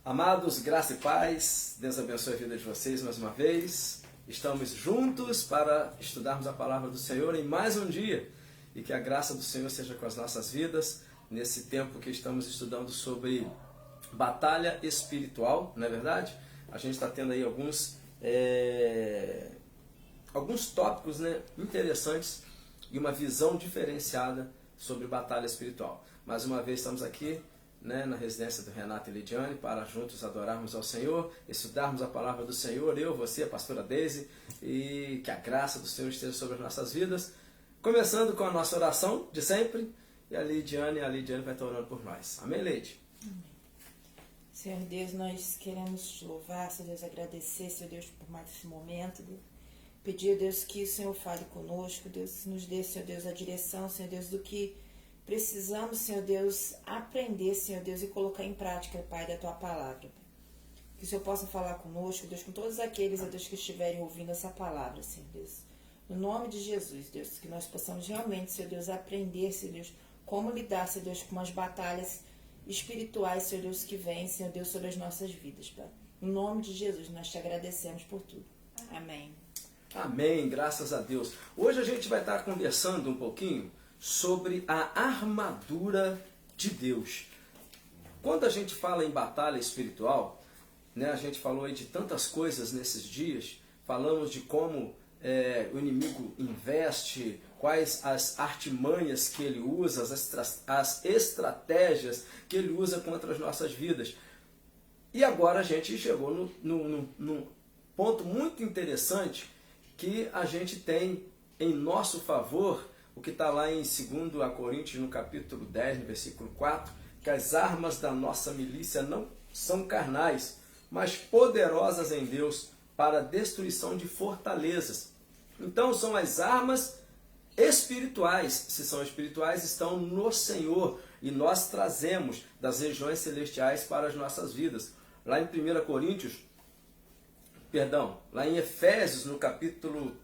Amados, graça e paz, Deus abençoe a vida de vocês mais uma vez. Estamos juntos para estudarmos a palavra do Senhor em mais um dia e que a graça do Senhor seja com as nossas vidas nesse tempo que estamos estudando sobre batalha espiritual, não é verdade? A gente está tendo aí alguns tópicos, né, interessantes e uma visão diferenciada sobre batalha espiritual. Mais uma vez estamos aqui, né, na residência do Renato e Lidiane, para juntos adorarmos ao Senhor, estudarmos a palavra do Senhor, eu, você, a pastora Deise, e que a graça do Senhor esteja sobre as nossas vidas. Começando com a nossa oração de sempre, e a Lidiane vai estar orando por nós. Amém, Leide? Amém. Senhor Deus, nós queremos te louvar, Senhor Deus, agradecer, Senhor Deus, por mais esse momento, Deus. Pedir, Deus, que o Senhor fale conosco, Deus, nos dê, Senhor Deus, a direção, Senhor Deus, do que precisamos, Senhor Deus, aprender, Senhor Deus, e colocar em prática, Pai, da Tua palavra, Pai. Que o Senhor possa falar conosco, Deus, com todos aqueles, Deus, que estiverem ouvindo essa palavra, Senhor Deus. No nome de Jesus, Deus, que nós possamos realmente, Senhor Deus, aprender, Senhor Deus, como lidar, Senhor Deus, com as batalhas espirituais, Senhor Deus, que vêm, Senhor Deus, sobre as nossas vidas, Pai. No nome de Jesus, nós te agradecemos por tudo. Amém. Amém, graças a Deus. Hoje a gente vai estar conversando um pouquinho sobre a armadura de Deus. Quando a gente fala em batalha espiritual, né, a gente falou aí de tantas coisas nesses dias, falamos de como o inimigo investe, quais as artimanhas que ele usa, as estratégias que ele usa contra as nossas vidas. E agora a gente chegou num ponto muito interessante que a gente tem em nosso favor, o que está lá em 2 Coríntios, no capítulo 10, no versículo 4, que as armas da nossa milícia não são carnais, mas poderosas em Deus para a destruição de fortalezas. Então são as armas espirituais. Se são espirituais, estão no Senhor, e nós trazemos das regiões celestiais para as nossas vidas. Lá em lá em Efésios, no capítulo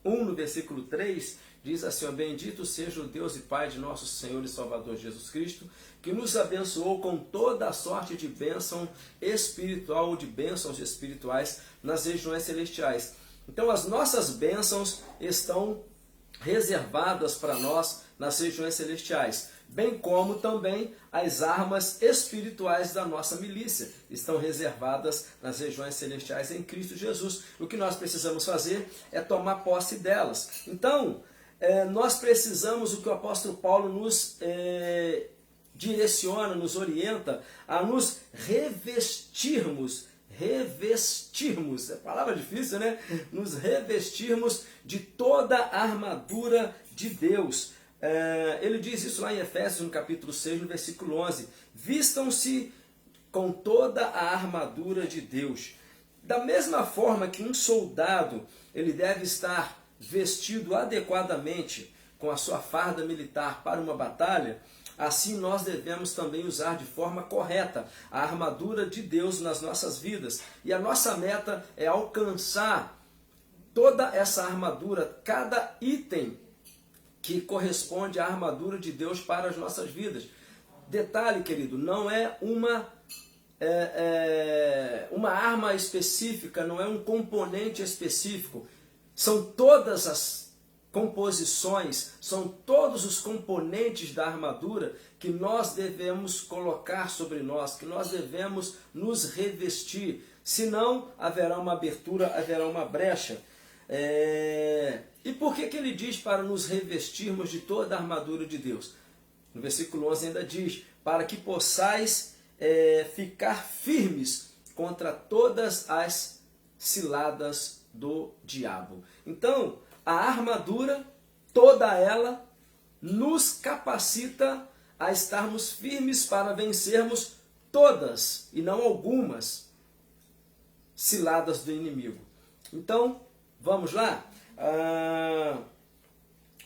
1, no versículo 3, diz assim: ó, bendito seja o Deus e Pai de nosso Senhor e Salvador Jesus Cristo, que nos abençoou com toda a sorte de bênção espiritual ou de bênçãos espirituais nas regiões celestiais. Então as nossas bênçãos estão reservadas para nós nas regiões celestiais, bem como também as armas espirituais da nossa milícia estão reservadas nas regiões celestiais em Cristo Jesus. O que nós precisamos fazer é tomar posse delas. Então, nós precisamos, o que o apóstolo Paulo nos direciona, nos orienta a nos revestirmos, é palavra difícil, né? Nos revestirmos de toda a armadura de Deus. Ele diz isso lá em Efésios, no capítulo 6, no versículo 11. Vistam-se com toda a armadura de Deus. Da mesma forma que um soldado, ele deve estar vestido adequadamente com a sua farda militar para uma batalha, assim nós devemos também usar de forma correta a armadura de Deus nas nossas vidas. E a nossa meta é alcançar toda essa armadura, cada item que corresponde à armadura de Deus para as nossas vidas. Detalhe, querido, não é uma arma específica, não é um componente específico. São todas as composições, são todos os componentes da armadura que nós devemos colocar sobre nós, que nós devemos nos revestir. Senão haverá uma abertura, haverá uma brecha. E por que ele diz para nos revestirmos de toda a armadura de Deus? No versículo 11 ainda diz: para que possais ficar firmes contra todas as ciladas do diabo. Então, a armadura, toda ela, nos capacita a estarmos firmes para vencermos todas, e não algumas, ciladas do inimigo. Então, vamos lá?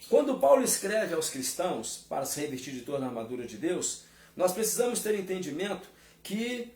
Quando Paulo escreve aos cristãos para se revestir de toda a armadura de Deus, nós precisamos ter entendimento que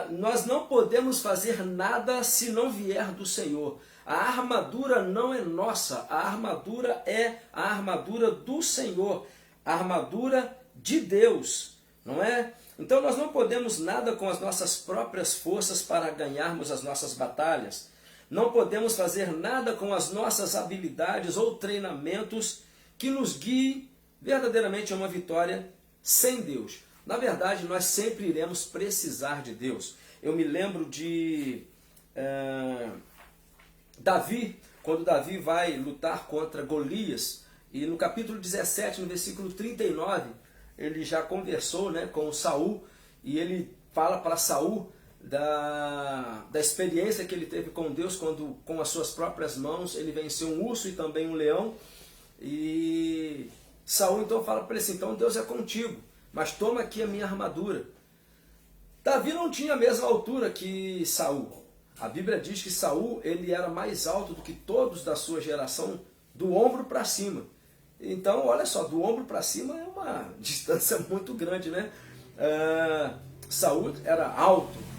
nós não podemos fazer nada se não vier do Senhor. A armadura não é nossa, a armadura é a armadura do Senhor, a armadura de Deus, não é? Então nós não podemos nada com as nossas próprias forças para ganharmos as nossas batalhas. Não podemos fazer nada com as nossas habilidades ou treinamentos que nos guiem verdadeiramente a uma vitória sem Deus. Na verdade, nós sempre iremos precisar de Deus. Eu me lembro de Davi, quando Davi vai lutar contra Golias, e no capítulo 17, no versículo 39, ele já conversou, né, com Saul, e ele fala para Saul da experiência que ele teve com Deus, quando com as suas próprias mãos ele venceu um urso e também um leão. E Saul então fala para ele assim: então Deus é contigo, mas toma aqui a minha armadura. Davi não tinha a mesma altura que Saul. A Bíblia diz que Saul ele era mais alto do que todos da sua geração, do ombro para cima. Então, olha só, do ombro para cima é uma distância muito grande, né? Saul era alto.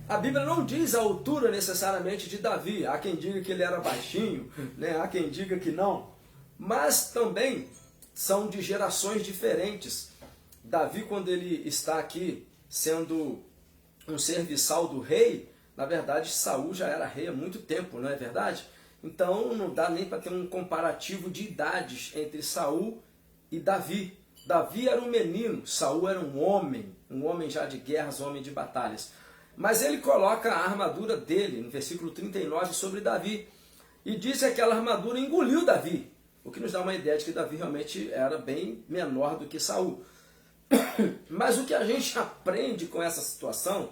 A Bíblia não diz a altura necessariamente de Davi. Há quem diga que ele era baixinho, né? Há quem diga que não. Mas também são de gerações diferentes. Davi, quando ele está aqui sendo um serviçal do rei, na verdade Saul já era rei há muito tempo, não é verdade? Então não dá nem para ter um comparativo de idades entre Saul e Davi. Davi era um menino, Saul era um homem já de guerras, um homem de batalhas. Mas ele coloca a armadura dele, no versículo 39, sobre Davi. E diz que aquela armadura engoliu Davi. O que nos dá uma ideia de que Davi realmente era bem menor do que Saul. Mas o que a gente aprende com essa situação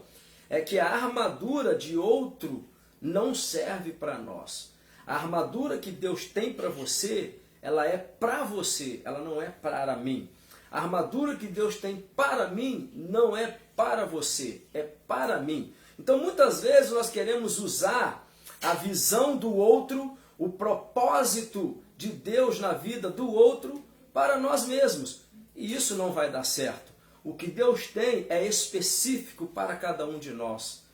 é que a armadura de outro não serve para nós. A armadura que Deus tem para você, ela é para você, ela não é para mim. A armadura que Deus tem para mim não é para você, é para mim. Então muitas vezes nós queremos usar a visão do outro, o propósito de Deus na vida do outro para nós mesmos. E isso não vai dar certo. O que Deus tem é específico para cada um de nós.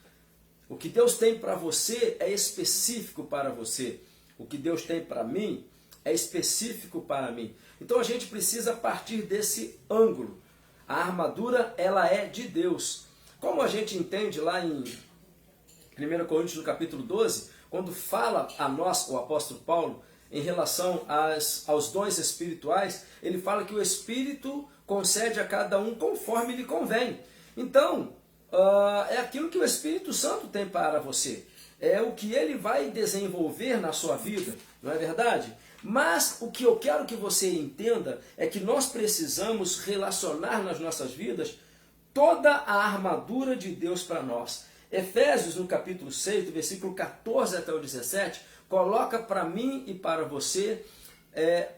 O que Deus tem para você é específico para você. O que Deus tem para mim é específico para mim. Então a gente precisa partir desse ângulo. A armadura, ela é de Deus. Como a gente entende lá em 1 Coríntios, no capítulo 12, quando fala a nós, o apóstolo Paulo, em relação aos dons espirituais, ele fala que o Espírito concede a cada um conforme lhe convém. Então, é aquilo que o Espírito Santo tem para você. É o que ele vai desenvolver na sua vida, não é verdade? Mas o que eu quero que você entenda é que nós precisamos relacionar nas nossas vidas toda a armadura de Deus para nós. Efésios, no capítulo 6, do versículo 14 até o 17, coloca para mim e para você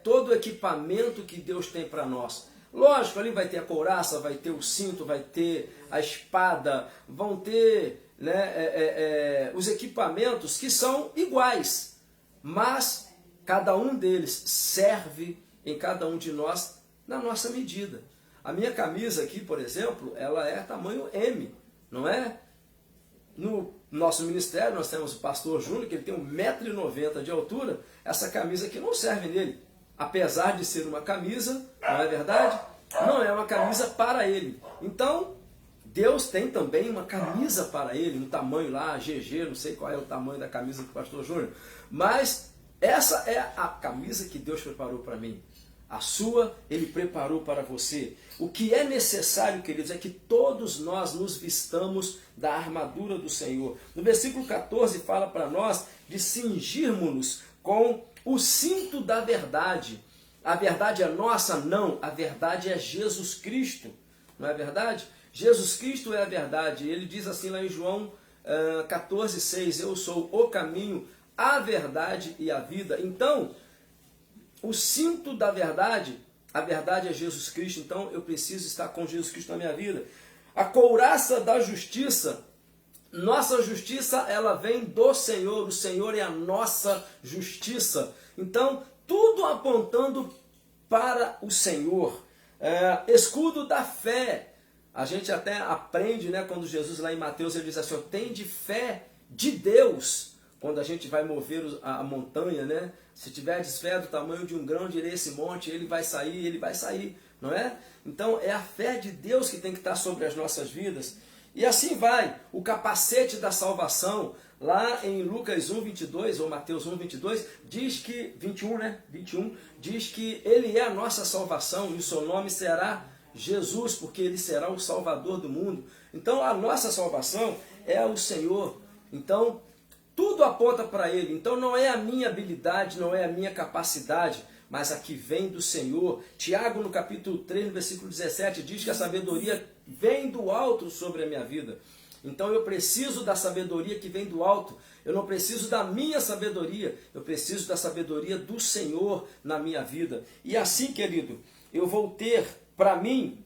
todo o equipamento que Deus tem para nós. Lógico, ali vai ter a couraça, vai ter o cinto, vai ter a espada, vão ter os equipamentos que são iguais, mas cada um deles serve em cada um de nós na nossa medida. A minha camisa aqui, por exemplo, ela é tamanho M, não é? No nosso ministério nós temos o pastor Júnior, que ele tem 1,90 m de altura. Essa camisa aqui não serve nele. Apesar de ser uma camisa, não é verdade? Não é uma camisa para ele. Então, Deus tem também uma camisa para ele, no tamanho lá, GG, não sei qual é o tamanho da camisa do pastor Júnior. Mas essa é a camisa que Deus preparou para mim. A sua, Ele preparou para você. O que é necessário, queridos, é que todos nós nos vistamos da armadura do Senhor. No versículo 14 fala para nós de cingirmos-nos com o cinto da verdade. A verdade é nossa? Não. A verdade é Jesus Cristo. Não é verdade? Jesus Cristo é a verdade. Ele diz assim lá em João 14,6, eu sou o caminho, a verdade e a vida. Então, o cinto da verdade, a verdade é Jesus Cristo, então eu preciso estar com Jesus Cristo na minha vida. A couraça da justiça, nossa justiça, ela vem do Senhor, o Senhor é a nossa justiça. Então, tudo apontando para o Senhor. Escudo da fé, a gente até aprende, né, quando Jesus lá em Mateus, ele diz assim, tem de fé de Deus. Quando a gente vai mover a montanha, né? Se tiverdes fé do tamanho de um grão, direi esse monte, ele vai sair, não é? Então é a fé de Deus que tem que estar sobre as nossas vidas. E assim vai, o capacete da salvação, lá em Lucas 1, 22, ou Mateus 1, 22, diz que, 21, né? 21, diz que ele é a nossa salvação e o seu nome será Jesus, porque ele será o Salvador do mundo. Então a nossa salvação é o Senhor. Então tudo aponta para ele. Então não é a minha habilidade, não é a minha capacidade, mas a que vem do Senhor. Tiago, no capítulo 3, no versículo 17, diz que a sabedoria vem do alto sobre a minha vida. Então eu preciso da sabedoria que vem do alto. Eu não preciso da minha sabedoria, eu preciso da sabedoria do Senhor na minha vida. E assim, querido, eu vou ter para mim,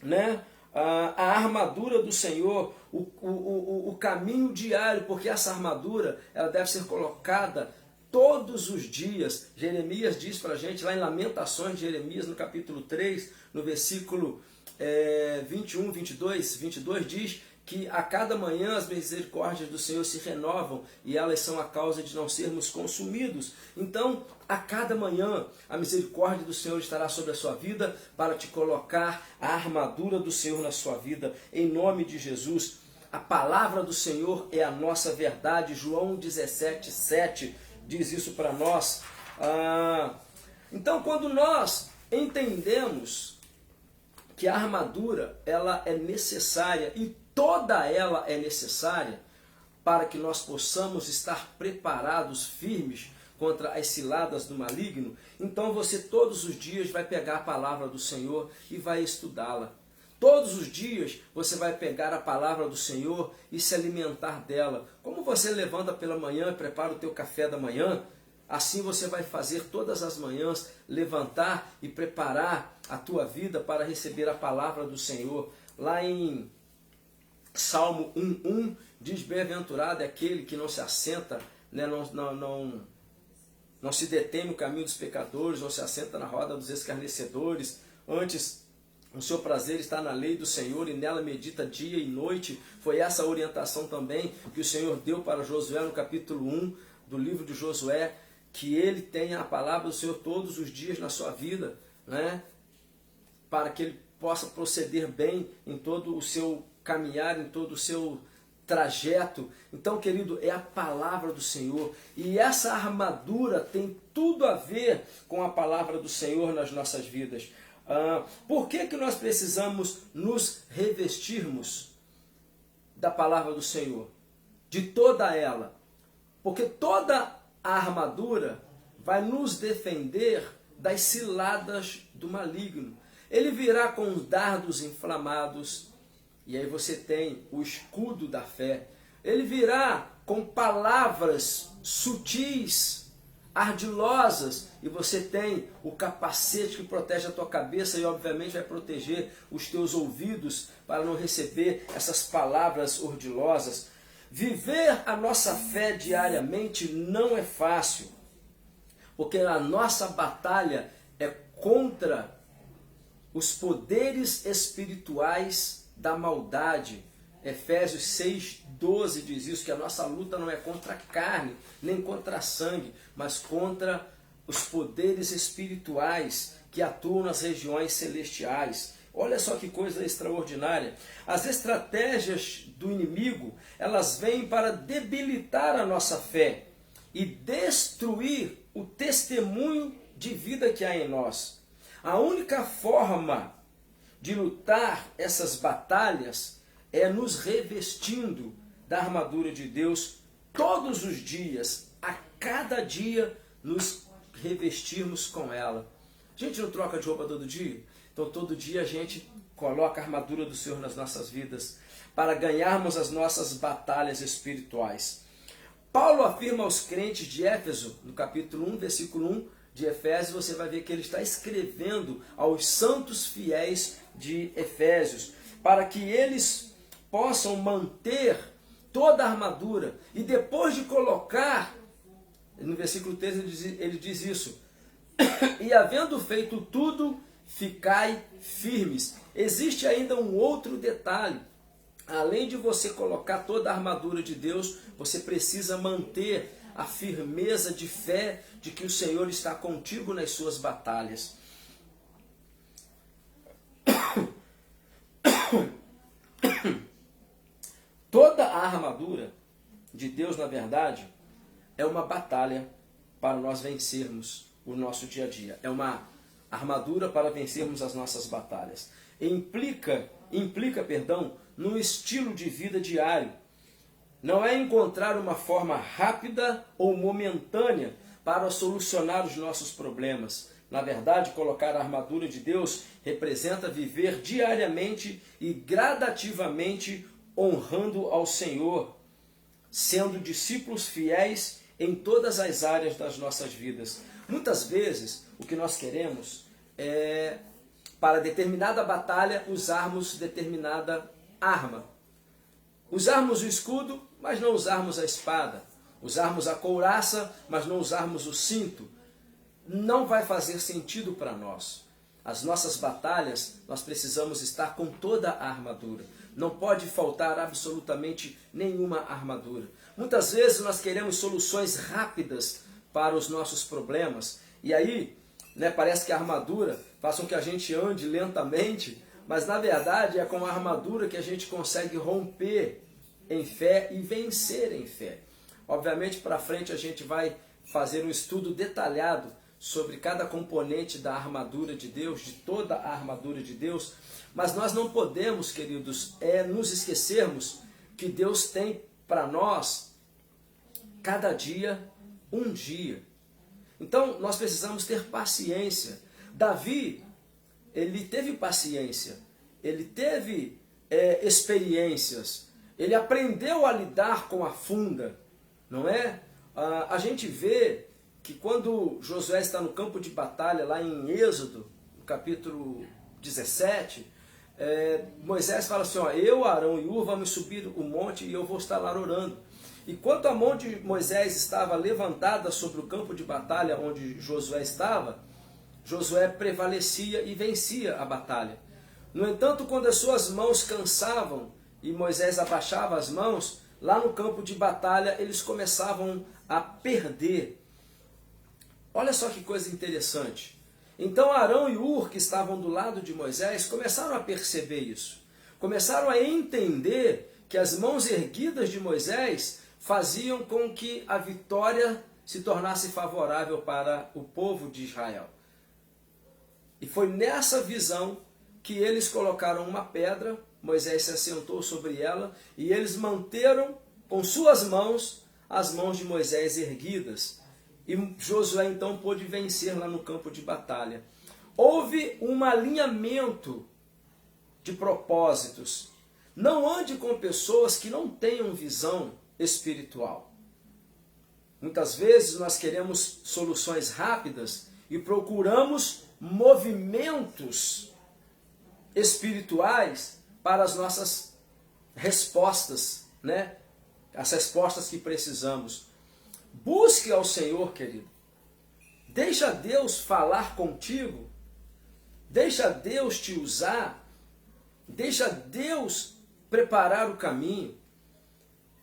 né, a armadura do Senhor, o caminho diário, porque essa armadura ela deve ser colocada todos os dias. Jeremias diz para a gente, lá em Lamentações de Jeremias, no capítulo 3, no versículo 21, 22, diz que a cada manhã as misericórdias do Senhor se renovam e elas são a causa de não sermos consumidos. Então, a cada manhã a misericórdia do Senhor estará sobre a sua vida para te colocar a armadura do Senhor na sua vida, em nome de Jesus. A palavra do Senhor é a nossa verdade. João 17, 7 diz isso para nós. Então, quando nós entendemos que a armadura ela é necessária e toda ela é necessária para que nós possamos estar preparados, firmes contra as ciladas do maligno, então você todos os dias vai pegar a palavra do Senhor e vai estudá-la. Todos os dias você vai pegar a palavra do Senhor e se alimentar dela. Como você levanta pela manhã e prepara o teu café da manhã, assim você vai fazer todas as manhãs, levantar e preparar a tua vida para receber a palavra do Senhor. Lá em Salmo 1:1 diz: bem-aventurado é aquele que não se assenta, né, não se detém no caminho dos pecadores, não se assenta na roda dos escarnecedores. Antes, o seu prazer está na lei do Senhor e nela medita dia e noite. Foi essa a orientação também que o Senhor deu para Josué no capítulo 1 do livro de Josué, que ele tenha a palavra do Senhor todos os dias na sua vida, né, para que ele possa proceder bem em todo o seu caminhar, em todo o seu trajeto. Então, querido, é a palavra do Senhor. E essa armadura tem tudo a ver com a palavra do Senhor nas nossas vidas. Por que nós precisamos nos revestirmos da palavra do Senhor? De toda ela. Porque toda a armadura vai nos defender das ciladas do maligno. Ele virá com os dardos inflamados, e aí você tem o escudo da fé. Ele virá com palavras sutis, ardilosas, e você tem o capacete que protege a tua cabeça e obviamente vai proteger os teus ouvidos para não receber essas palavras ardilosas. Viver a nossa fé diariamente não é fácil, porque a nossa batalha é contra os poderes espirituais da maldade. Efésios 6:12 diz isso, que a nossa luta não é contra a carne, nem contra a sangue, mas contra os poderes espirituais que atuam nas regiões celestiais. Olha só que coisa extraordinária. As estratégias do inimigo, elas vêm para debilitar a nossa fé e destruir o testemunho de vida que há em nós. A única forma de lutar essas batalhas é nos revestindo da armadura de Deus todos os dias, a cada dia nos revestirmos com ela. A gente não troca de roupa todo dia? Então todo dia a gente coloca a armadura do Senhor nas nossas vidas para ganharmos as nossas batalhas espirituais. Paulo afirma aos crentes de Éfeso, no capítulo 1, versículo 1 de Efésios, você vai ver que ele está escrevendo aos santos fiéis de Efésios, para que eles possam manter toda a armadura, e depois de colocar, no versículo 3 ele diz isso, e havendo feito tudo, ficai firmes. Existe ainda um outro detalhe. Além de você colocar toda a armadura de Deus, você precisa manter a firmeza de fé de que o Senhor está contigo nas suas batalhas. Toda a armadura de Deus, na verdade, é uma batalha para nós vencermos o nosso dia a dia. É uma armadura para vencermos as nossas batalhas. Implica, no estilo de vida diário. Não é encontrar uma forma rápida ou momentânea para solucionar os nossos problemas. Na verdade, colocar a armadura de Deus representa viver diariamente e gradativamente honrando ao Senhor, sendo discípulos fiéis em todas as áreas das nossas vidas. Muitas vezes, o que nós queremos é, para determinada batalha, usarmos determinada arma. Usarmos o escudo, mas não usarmos a espada. Usarmos a couraça, mas não usarmos o cinto. Não vai fazer sentido para nós. As nossas batalhas, nós precisamos estar com toda a armadura. Não pode faltar absolutamente nenhuma armadura. Muitas vezes nós queremos soluções rápidas para os nossos problemas. E aí, parece que a armadura faz com que a gente ande lentamente, mas na verdade é com a armadura que a gente consegue romper em fé e vencer em fé. Obviamente, para frente a gente vai fazer um estudo detalhado sobre cada componente da armadura de Deus, de toda a armadura de Deus, mas nós não podemos, queridos, nos esquecermos que Deus tem para nós cada dia um dia. Então nós precisamos ter paciência. Davi, ele teve paciência, ele teve experiências, ele aprendeu a lidar com a funda, não é? A gente vê que quando Josué está no campo de batalha, lá em Êxodo, no capítulo 17, Moisés fala assim, eu, Arão e Hur vamos subir o monte e eu vou estar lá orando. E quando a mão de Moisés estava levantada sobre o campo de batalha onde Josué estava, Josué prevalecia e vencia a batalha. No entanto, quando as suas mãos cansavam e Moisés abaixava as mãos, lá no campo de batalha eles começavam a perder. Olha só que coisa interessante. Então Arão e Hur, que estavam do lado de Moisés, começaram a perceber isso. Começaram a entender que as mãos erguidas de Moisés faziam com que a vitória se tornasse favorável para o povo de Israel. E foi nessa visão que eles colocaram uma pedra, Moisés se assentou sobre ela, e eles manteram com suas mãos as mãos de Moisés erguidas. E Josué então pôde vencer lá no campo de batalha. Houve um alinhamento de propósitos. Não ande com pessoas que não tenham visão espiritual. Muitas vezes nós queremos soluções rápidas e procuramos movimentos espirituais para as nossas respostas, as respostas que precisamos. Busque ao Senhor, querido. Deixa Deus falar contigo. Deixa Deus te usar. Deixa Deus preparar o caminho.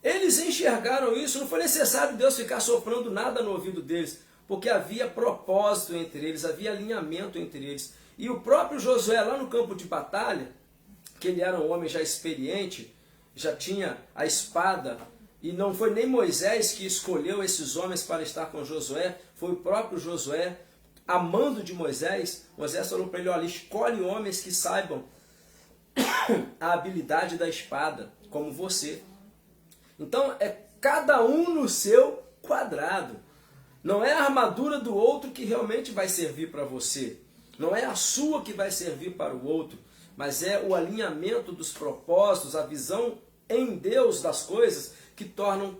Eles enxergaram isso, não foi necessário Deus ficar soprando nada no ouvido deles, porque havia propósito entre eles, havia alinhamento entre eles. E o próprio Josué, lá no campo de batalha, que ele era um homem já experiente, já tinha a espada, e não foi nem Moisés que escolheu esses homens para estar com Josué, foi o próprio Josué, amando de Moisés. Moisés falou para ele, olha, escolhe homens que saibam a habilidade da espada, como você. Então é cada um no seu quadrado. Não é a armadura do outro que realmente vai servir para você. Não é a sua que vai servir para o outro. Mas é o alinhamento dos propósitos, a visão em Deus das coisas que tornam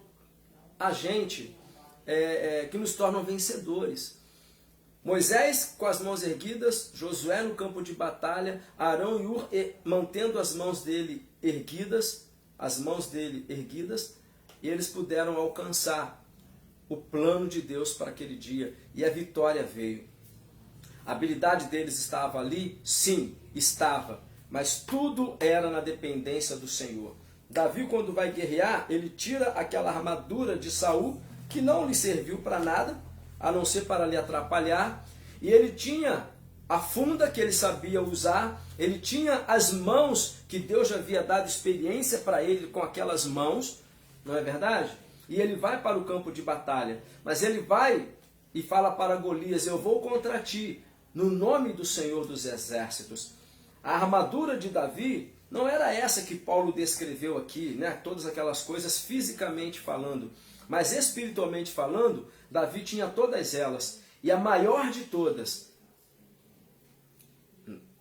a gente, que nos tornam vencedores. Moisés com as mãos erguidas, Josué no campo de batalha, Arão e Hur mantendo as mãos dele erguidas, e eles puderam alcançar o plano de Deus para aquele dia, e a vitória veio. A habilidade deles estava ali? Sim, estava, mas tudo era na dependência do Senhor. Davi, quando vai guerrear, ele tira aquela armadura de Saul, que não lhe serviu para nada, a não ser para lhe atrapalhar, e ele tinha a funda que ele sabia usar, ele tinha as mãos que Deus já havia dado experiência para ele com aquelas mãos, não é verdade? E ele vai para o campo de batalha, mas ele vai e fala para Golias: eu vou contra ti, no nome do Senhor dos Exércitos. A armadura de Davi não era essa que Paulo descreveu aqui, né? Todas aquelas coisas fisicamente falando, mas espiritualmente falando, Davi tinha todas elas, e a maior de todas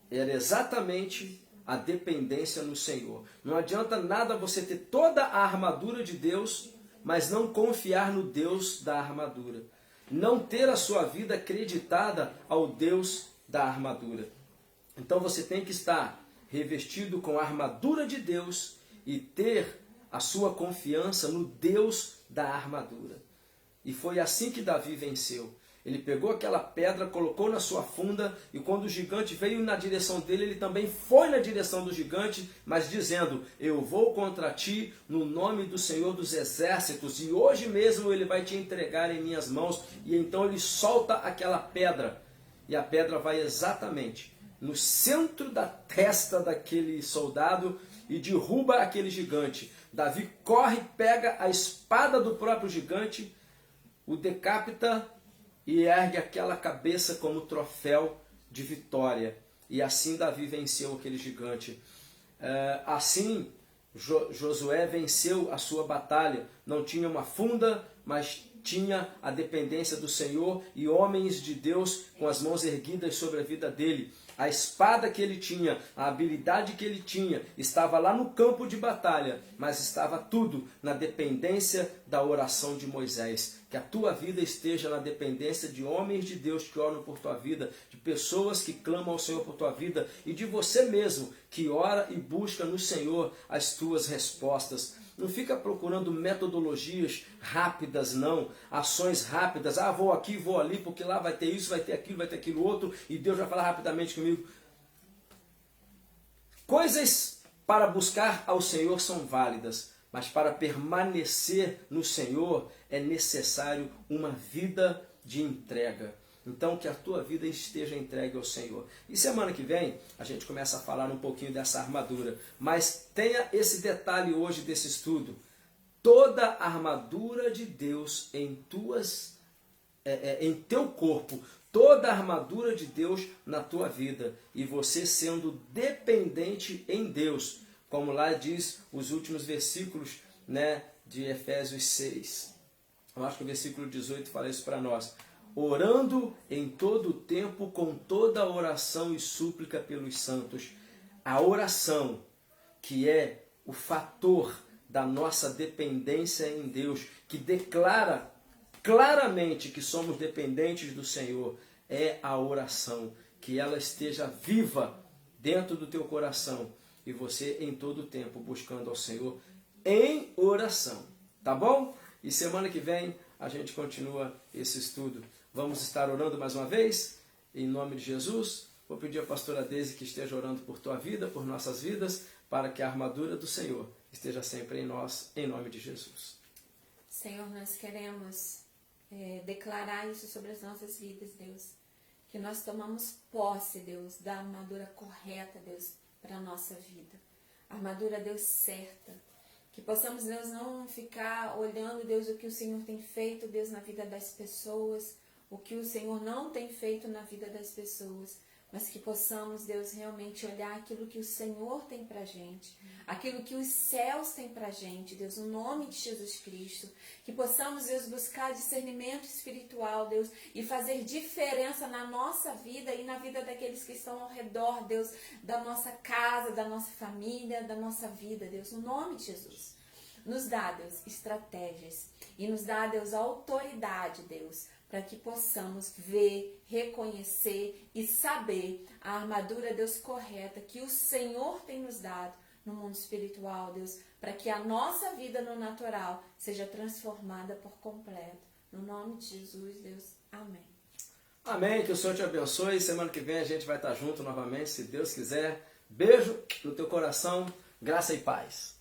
era exatamente a dependência no Senhor. Não adianta nada você ter toda a armadura de Deus, mas não confiar no Deus da armadura. Não ter a sua vida acreditada ao Deus da armadura. Então você tem que estar revestido com a armadura de Deus e ter a sua confiança no Deus da armadura. E foi assim que Davi venceu. Ele pegou aquela pedra, colocou na sua funda, e quando o gigante veio na direção dele, ele também foi na direção do gigante, mas dizendo: eu vou contra ti no nome do Senhor dos Exércitos, e hoje mesmo ele vai te entregar em minhas mãos. E então ele solta aquela pedra, e a pedra vai exatamente no centro da testa daquele soldado e derruba aquele gigante. Davi corre, pega a espada do próprio gigante, o decapita e ergue aquela cabeça como troféu de vitória. E assim Davi venceu aquele gigante. Assim Josué venceu a sua batalha. Não tinha uma funda, mas tinha a dependência do Senhor e homens de Deus com as mãos erguidas sobre a vida dele. A espada que ele tinha, a habilidade que ele tinha, estava lá no campo de batalha, mas estava tudo na dependência da oração de Moisés. Que a tua vida esteja na dependência de homens de Deus que oram por tua vida, de pessoas que clamam ao Senhor por tua vida e de você mesmo que ora e busca no Senhor as tuas respostas. Não fica procurando metodologias rápidas, não. Ações rápidas. Ah, vou aqui, vou ali, porque lá vai ter isso, vai ter aquilo outro, e Deus vai falar rapidamente comigo. Coisas para buscar ao Senhor são válidas, mas para permanecer no Senhor é necessário uma vida de entrega. Então, que a tua vida esteja entregue ao Senhor. E semana que vem, a gente começa a falar um pouquinho dessa armadura. Mas tenha esse detalhe hoje desse estudo. Toda a armadura de Deus em teu corpo. Toda a armadura de Deus na tua vida. E você sendo dependente em Deus. Como lá diz os últimos versículos, né, de Efésios 6. Eu acho que o versículo 18 fala isso para nós. Orando em todo o tempo com toda oração e súplica pelos santos. A oração, que é o fator da nossa dependência em Deus, que declara claramente que somos dependentes do Senhor, é a oração. Que ela esteja viva dentro do teu coração e você em todo o tempo buscando ao Senhor em oração. Tá bom? E semana que vem a gente continua esse estudo. Vamos estar orando mais uma vez, em nome de Jesus. Vou pedir à pastora Deise que esteja orando por tua vida, por nossas vidas, para que a armadura do Senhor esteja sempre em nós, em nome de Jesus. Senhor, nós queremos declarar isso sobre as nossas vidas, Deus. Que nós tomamos posse, Deus, da armadura correta, Deus, para a nossa vida. Armadura, Deus, certa. Que possamos, Deus, não ficar olhando, Deus, o que o Senhor tem feito, Deus, na vida das pessoas, o que o Senhor não tem feito na vida das pessoas, mas que possamos, Deus, realmente olhar aquilo que o Senhor tem pra gente, aquilo que os céus têm pra gente, Deus, no nome de Jesus Cristo. Que possamos, Deus, buscar discernimento espiritual, Deus, e fazer diferença na nossa vida e na vida daqueles que estão ao redor, Deus, da nossa casa, da nossa família, da nossa vida, Deus, no nome de Jesus. Nos dá, Deus, estratégias e nos dá, Deus, autoridade, Deus, para que possamos ver, reconhecer e saber a armadura, Deus, correta que o Senhor tem nos dado no mundo espiritual, Deus, para que a nossa vida no natural seja transformada por completo. No nome de Jesus, Deus. Amém. Amém, que o Senhor te abençoe. Semana que vem a gente vai estar junto novamente, se Deus quiser. Beijo no teu coração, graça e paz.